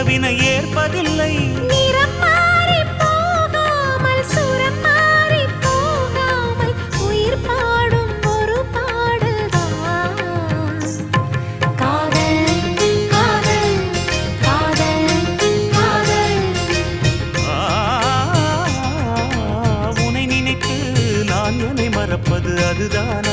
உறவினை ஏற்பதில்லை. நிறம் மாறி போகாமல் சுரம் மாறி போகாமல் உயிர் பாடும் ஒரு பாடல்தான் காதல் காதல் காதல் காதல். உனை நினைத்து நான் என்னை மறப்பது அதுதானா?